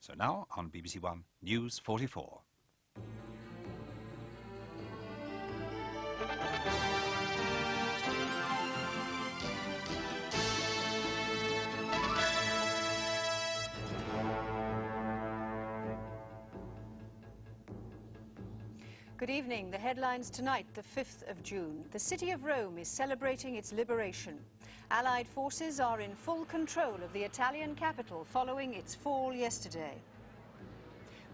So now on BBC One News 44. Good evening. The headlines tonight, the 5th of June. The city of Rome is celebrating its liberation. Allied forces are in full control of the Italian capital following its fall yesterday.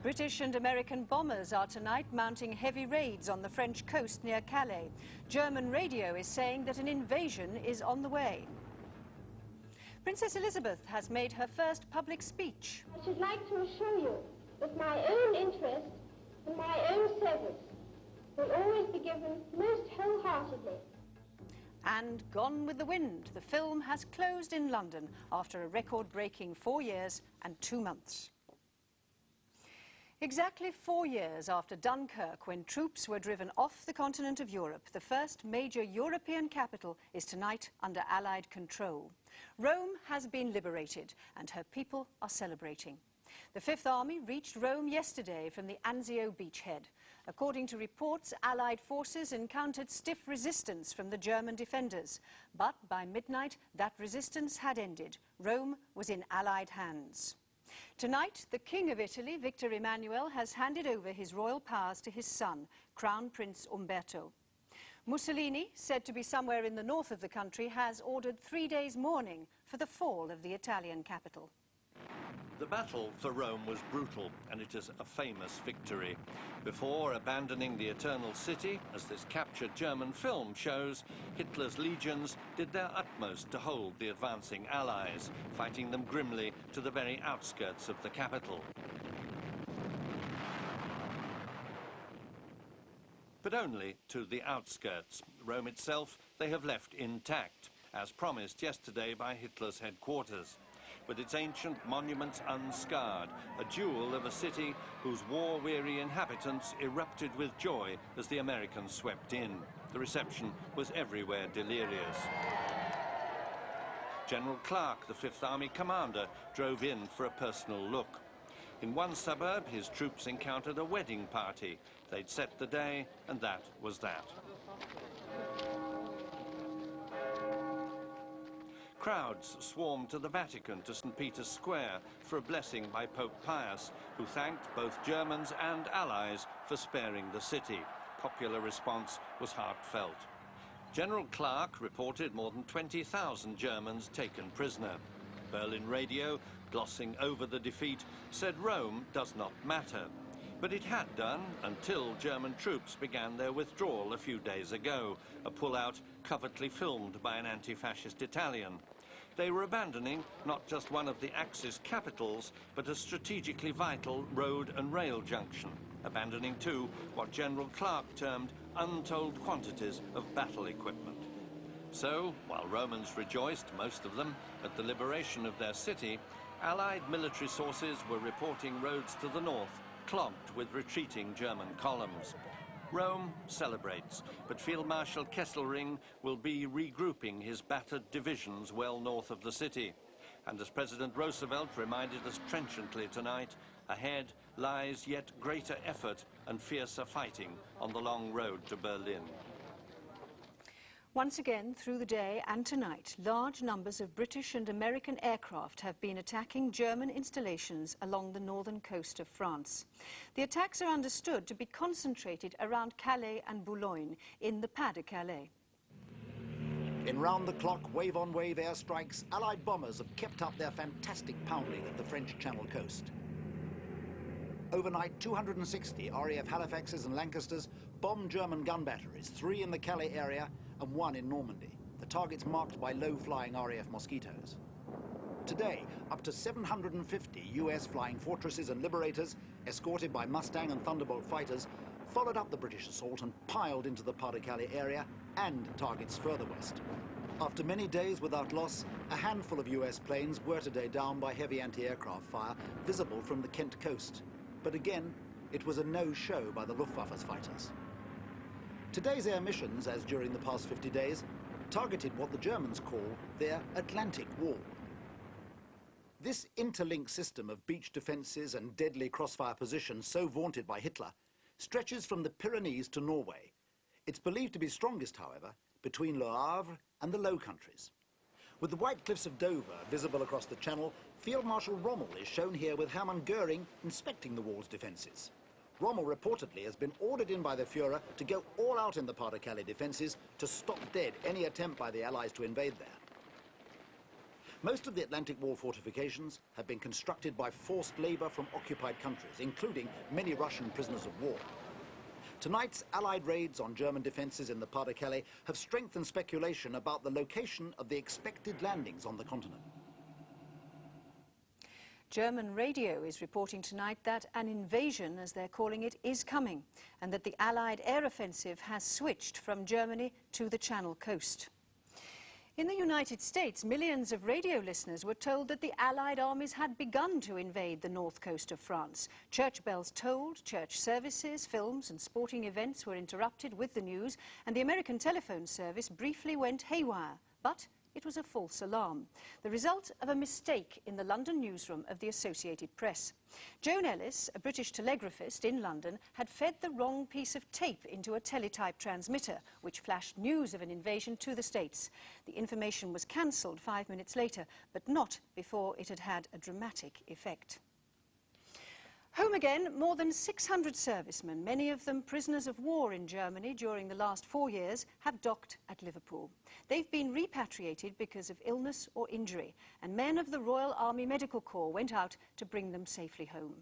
British and American bombers are tonight mounting heavy raids on the French coast near Calais. German radio is saying that an invasion is on the way. Princess Elizabeth has made her first public speech. I should like to assure you that my own interest and my own service will always be given most wholeheartedly. And Gone with the Wind, the film has closed in London after a record-breaking 4 years and 2 months. Exactly 4 years after Dunkirk, when troops were driven off the continent of Europe, the first major European capital is tonight under Allied control. Rome has been liberated and her people are celebrating. The Fifth Army reached Rome yesterday from the Anzio beachhead. According to reports, Allied forces encountered stiff resistance from the German defenders. But by midnight, that resistance had ended. Rome was in Allied hands. Tonight, the King of Italy, Victor Emmanuel, has handed over his royal powers to his son, Crown Prince Umberto. Mussolini, said to be somewhere in the north of the country, has ordered 3 days' mourning for the fall of the Italian capital. The battle for Rome was brutal, and it is a famous victory. Before abandoning the Eternal City, as this captured German film shows, Hitler's legions did their utmost to hold the advancing Allies, fighting them grimly to the very outskirts of the capital. But only to the outskirts. Rome itself they have left intact, as promised yesterday by Hitler's headquarters, with its ancient monuments unscarred, a jewel of a city whose war-weary inhabitants erupted with joy as the Americans swept in. The reception was everywhere delirious. General Clark, the Fifth Army commander, drove in for a personal look. In one suburb, his troops encountered a wedding party. They'd set the day, and that was that. Crowds swarmed to the Vatican, to St. Peter's Square, for a blessing by Pope Pius, who thanked both Germans and Allies for sparing the city. Popular response was heartfelt. General Clark reported more than 20,000 Germans taken prisoner. Berlin radio, glossing over the defeat, said Rome does not matter. But it had done until German troops began their withdrawal a few days ago, a pullout covertly filmed by an anti-fascist Italian. They were abandoning not just one of the Axis capitals, but a strategically vital road and rail junction, abandoning too what General Clark termed untold quantities of battle equipment. So, while Romans rejoiced, most of them, at the liberation of their city, Allied military sources were reporting roads to the north clogged with retreating German columns. Rome celebrates, but Field Marshal Kesselring will be regrouping his battered divisions well north of the city. And as President Roosevelt reminded us trenchantly tonight, ahead lies yet greater effort and fiercer fighting on the long road to Berlin. Once again, through the day and tonight, large numbers of British and American aircraft have been attacking German installations along the northern coast of France. The attacks are understood to be concentrated around Calais and Boulogne, in the Pas de Calais. In round-the-clock, wave-on-wave airstrikes, Allied bombers have kept up their fantastic pounding of the French Channel coast. Overnight, 260 RAF Halifaxes and Lancasters bombed German gun batteries, 3 in the Calais area and 1 in Normandy, the targets marked by low-flying RAF Mosquitoes. Today, up to 750 US flying Fortresses and Liberators, escorted by Mustang and Thunderbolt fighters, followed up the British assault and piled into the Pas de Calais area and targets further west. After many days without loss, a handful of US planes were today down by heavy anti-aircraft fire visible from the Kent coast. But again, it was a no-show by the Luftwaffe's fighters. Today's air missions, as during the past 50 days, targeted what the Germans call their Atlantic Wall. This interlinked system of beach defences and deadly crossfire positions so vaunted by Hitler stretches from the Pyrenees to Norway. It's believed to be strongest, however, between Le Havre and the Low Countries. With the white cliffs of Dover visible across the channel, Field Marshal Rommel is shown here with Hermann Göring inspecting the wall's defences. Rommel reportedly has been ordered in by the Führer to go all out in the Pas-de-Calais defences to stop dead any attempt by the Allies to invade there. Most of the Atlantic Wall fortifications have been constructed by forced labour from occupied countries, including many Russian prisoners of war. Tonight's Allied raids on German defences in the Pas-de-Calais have strengthened speculation about the location of the expected landings on the continent. German radio is reporting tonight that an invasion, as they're calling it, is coming, and that the Allied air offensive has switched from Germany to the Channel coast. In the United States, millions of radio listeners were told that the Allied armies had begun to invade the north coast of France. Church bells tolled, church services, films and sporting events were interrupted with the news, and the American telephone service briefly went haywire. But it was a false alarm, the result of a mistake in the London newsroom of the Associated Press. Joan Ellis, a British telegraphist in London, had fed the wrong piece of tape into a teletype transmitter, which flashed news of an invasion to the States. The information was cancelled 5 minutes later, but not before it had had a dramatic effect. Home again, more than 600 servicemen, many of them prisoners of war in Germany during the last 4 years, have docked at Liverpool. They've been repatriated because of illness or injury, and men of the Royal Army Medical Corps went out to bring them safely home.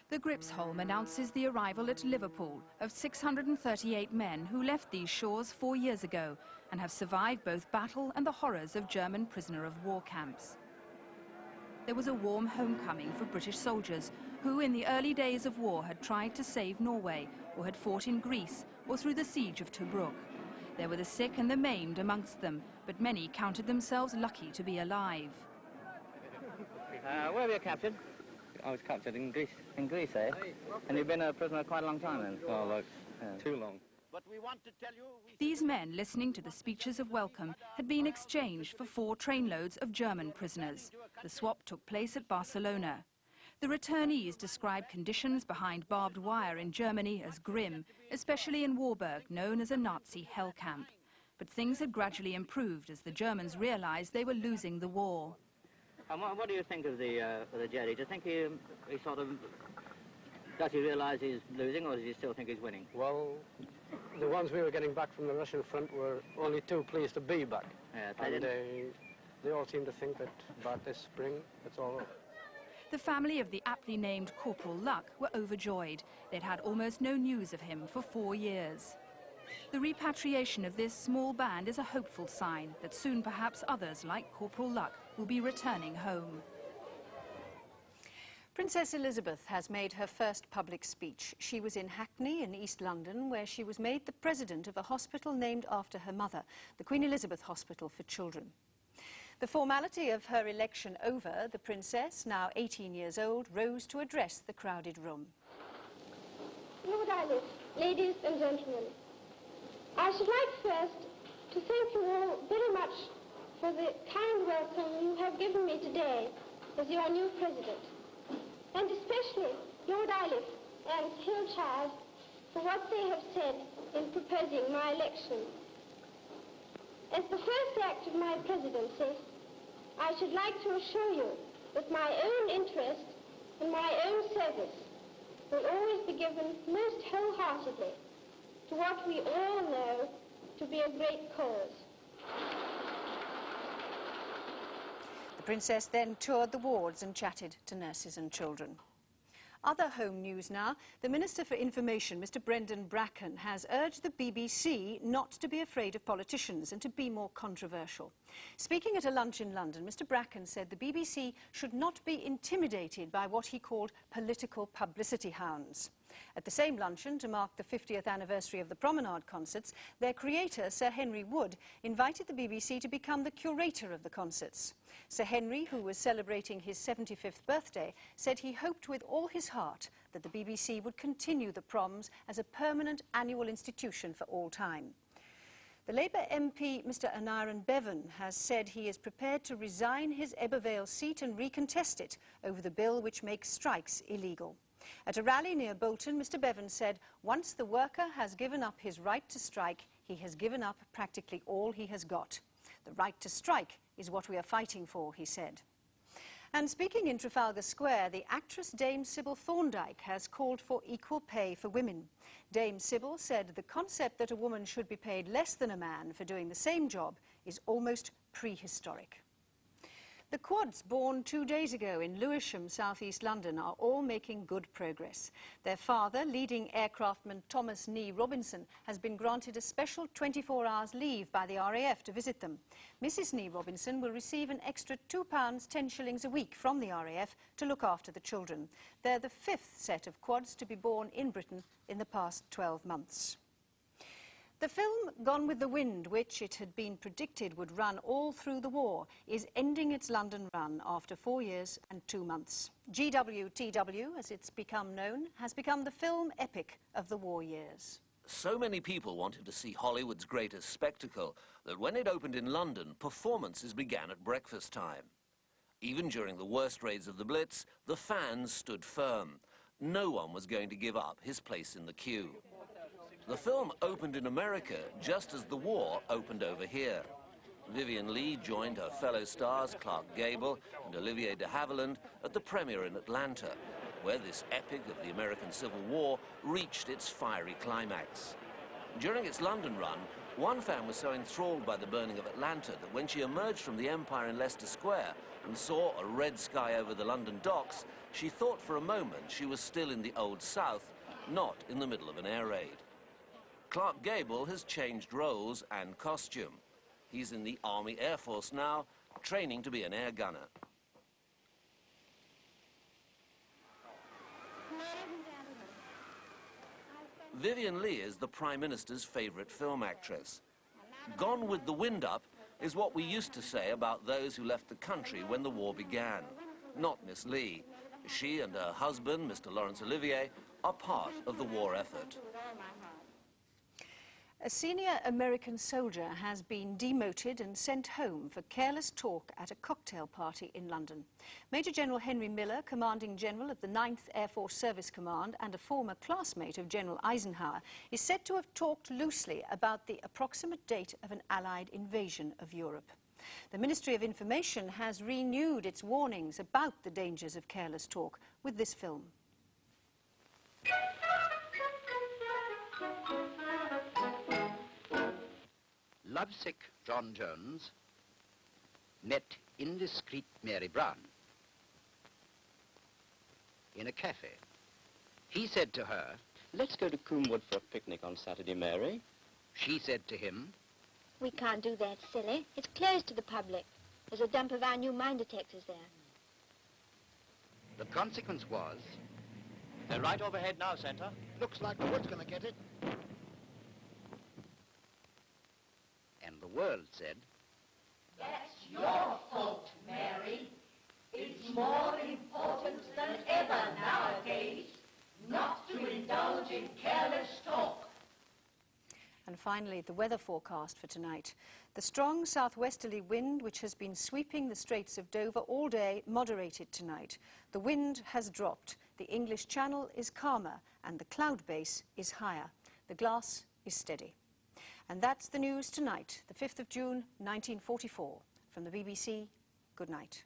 The Gripsholm announces the arrival at Liverpool of 638 men who left these shores 4 years ago and have survived both battle and the horrors of German prisoner of war camps. There was a warm homecoming for British soldiers who in the early days of war had tried to save Norway or had fought in Greece or through the siege of Tobruk. There were the sick and the maimed amongst them, but many counted themselves lucky to be alive. Where were you captured? I was captured in Greece. In Greece, eh? And you've been a prisoner quite a long time then? Oh, look, too long. But we want to tell you... These men, listening to the speeches of welcome, had been exchanged for 4 trainloads of German prisoners. The swap took place at Barcelona. The returnees described conditions behind barbed wire in Germany as grim, especially in Warburg, known as a Nazi hell camp. But things had gradually improved as the Germans realized they were losing the war. And what do you think of the Jerry? Do you think he sort of... Does he realize he's losing, or does he still think he's winning? Well, the ones we were getting back from the Russian front were only too pleased to be back. Yeah, and they all seem to think that about this spring, it's all over. The family of the aptly named Corporal Luck were overjoyed. They'd had almost no news of him for 4 years. The repatriation of this small band is a hopeful sign that soon perhaps others like Corporal Luck will be returning home. Princess Elizabeth has made her first public speech. She was in Hackney in East London, where she was made the president of a hospital named after her mother, the Queen Elizabeth Hospital for Children. The formality of her election over, the princess, now 18 years old, rose to address the crowded room. Lord Islet, ladies and gentlemen, I should like first to thank you all very much for the kind welcome you have given me today as your new president, and especially Lord Islet and Hillchild for what they have said in proposing my election. As the first act of my presidency, I should like to assure you that my own interest and my own service will always be given most wholeheartedly to what we all know to be a great cause. The princess then toured the wards and chatted to nurses and children. Other home news now. The Minister for Information, Mr. Brendan Bracken, has urged the BBC not to be afraid of politicians and to be more controversial. Speaking at a lunch in London, Mr. Bracken said the BBC should not be intimidated by what he called political publicity hounds. At the same luncheon, to mark the 50th anniversary of the Promenade concerts, their creator, Sir Henry Wood, invited the BBC to become the curator of the concerts. Sir Henry, who was celebrating his 75th birthday, said he hoped with all his heart that the BBC would continue the Proms as a permanent annual institution for all time. The Labour MP, Mr Aneurin Bevan, has said he is prepared to resign his Ebervale seat and recontest it over the bill which makes strikes illegal. At a rally near Bolton, Mr Bevan said once the worker has given up his right to strike, he has given up practically all he has got. The right to strike is what we are fighting for, he said. And speaking in Trafalgar Square, the actress Dame Sybil Thorndike has called for equal pay for women. Dame Sybil said the concept that a woman should be paid less than a man for doing the same job is almost prehistoric. The quads born 2 days ago in Lewisham, southeast London, are all making good progress. Their father, leading aircraftman Thomas Nee Robinson, has been granted a special 24 hours leave by the RAF to visit them. Mrs Nee Robinson will receive an extra £2 10 shillings a week from the RAF to look after the children. They're the 5th set of quads to be born in Britain in the past 12 months. The film Gone with the Wind, which it had been predicted would run all through the war, is ending its London run after 4 years and 2 months. GWTW, as it's become known, has become the film epic of the war years. So many people wanted to see Hollywood's greatest spectacle that when it opened in London, performances began at breakfast time. Even during the worst raids of the Blitz, the fans stood firm. No one was going to give up his place in the queue. The film opened in America just as the war opened over here. Vivien Leigh joined her fellow stars Clark Gable and Olivier de Havilland at the premiere in Atlanta, where this epic of the American Civil War reached its fiery climax. During its London run, one fan was so enthralled by the burning of Atlanta that when she emerged from the Empire in Leicester Square and saw a red sky over the London docks, she thought for a moment she was still in the Old South, not in the middle of an air raid. Clark Gable has changed roles and costume. He's in the Army Air Force now, training to be an air gunner. Vivien Leigh is the Prime Minister's favourite film actress. Gone with the wind up is what we used to say about those who left the country when the war began. Not Miss Leigh. She and her husband, Mr. Laurence Olivier, are part of the war effort. A senior American soldier has been demoted and sent home for careless talk at a cocktail party in London. Major General Henry Miller, Commanding General of the 9th Air Force Service Command and a former classmate of General Eisenhower, is said to have talked loosely about the approximate date of an Allied invasion of Europe. The Ministry of Information has renewed its warnings about the dangers of careless talk with this film. Lovesick John Jones met indiscreet Mary Brown in a cafe. He said to her, "Let's go to Coombewood for a picnic on Saturday, Mary." She said to him, We can't do that, silly. It's closed to the public. There's a dump of our new mine detectors there. the consequence was, They're right overhead now, Centre. Looks like the wood's going to get it. and the world said, That's your fault, Mary. It's more important than ever nowadays not to indulge in careless talk. And finally, the weather forecast for tonight. The strong southwesterly wind, which has been sweeping the Straits of Dover all day, moderated tonight. The wind has dropped. The English Channel is calmer and the cloud base is higher. The glass is steady. And that's the news tonight, the 5th of June, 1944. From the BBC, good night.